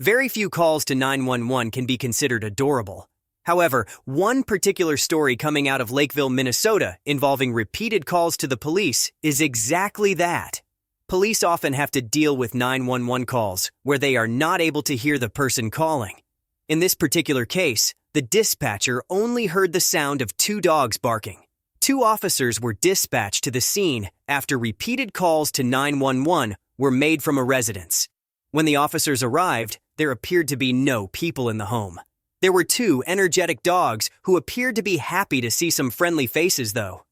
Very few calls to 911 can be considered adorable. However, one particular story coming out of Lakeville, Minnesota, involving repeated calls to the police is exactly that. Police often have to deal with 911 calls where they are not able to hear the person calling. In this particular case, the dispatcher only heard the sound of two dogs barking. Two officers were dispatched to the scene after repeated calls to 911 were made from a residence. When the officers arrived, there appeared to be no people in the home. There were two energetic dogs who appeared to be happy to see some friendly faces, though.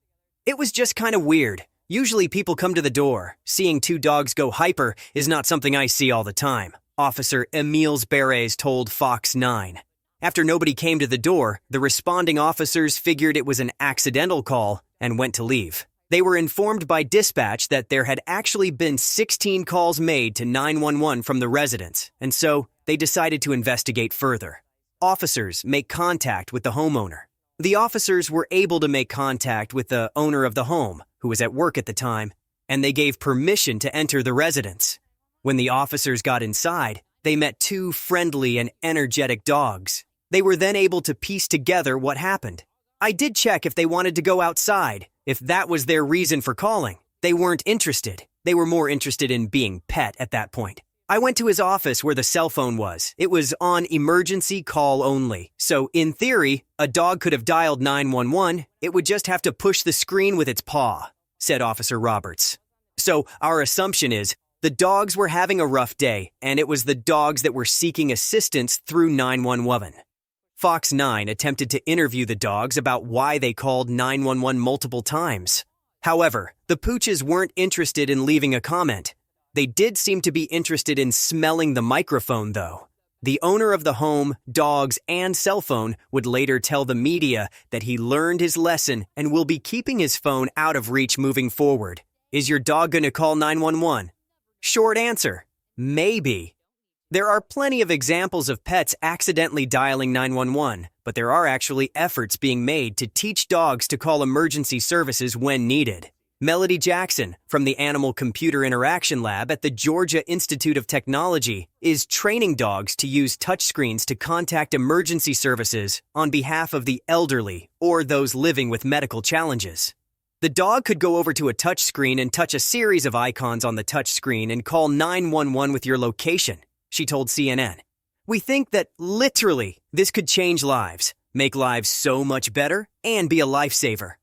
It was just kind of weird. Usually people come to the door. Seeing two dogs go hyper is not something I see all the time, Officer Emils Beres told Fox 9. After nobody came to the door, the responding officers figured it was an accidental call and went to leave. They were informed by dispatch that there had actually been 16 calls made to 911 from the residents, and so they decided to investigate further. Officers make contact with the homeowner. The officers were able to make contact with the owner of the home, who was at work at the time, and they gave permission to enter the residence. When the officers got inside, they met two friendly and energetic dogs. They were then able to piece together what happened. I did check if they wanted to go outside, if that was their reason for calling. They weren't interested. They were more interested in being pet at that point. I went to his office where the cell phone was. It was on emergency call only. So, in theory, a dog could have dialed 911. It would just have to push the screen with its paw, said Officer Roberts. So, our assumption is the dogs were having a rough day, and it was the dogs that were seeking assistance through 911. Fox 9 attempted to interview the dogs about why they called 911 multiple times. However, the pooches weren't interested in leaving a comment. They did seem to be interested in smelling the microphone, though. The owner of the home, dogs, and cell phone would later tell the media that he learned his lesson and will be keeping his phone out of reach moving forward. Is your dog going to call 911? Short answer, maybe. There are plenty of examples of pets accidentally dialing 911, but there are actually efforts being made to teach dogs to call emergency services when needed. Melody Jackson, from the Animal Computer Interaction Lab at the Georgia Institute of Technology, is training dogs to use touchscreens to contact emergency services on behalf of the elderly or those living with medical challenges. The dog could go over to a touchscreen and touch a series of icons on the touchscreen and call 911 with your location, she told CNN. We think that, literally, this could change lives, make lives so much better, and be a lifesaver.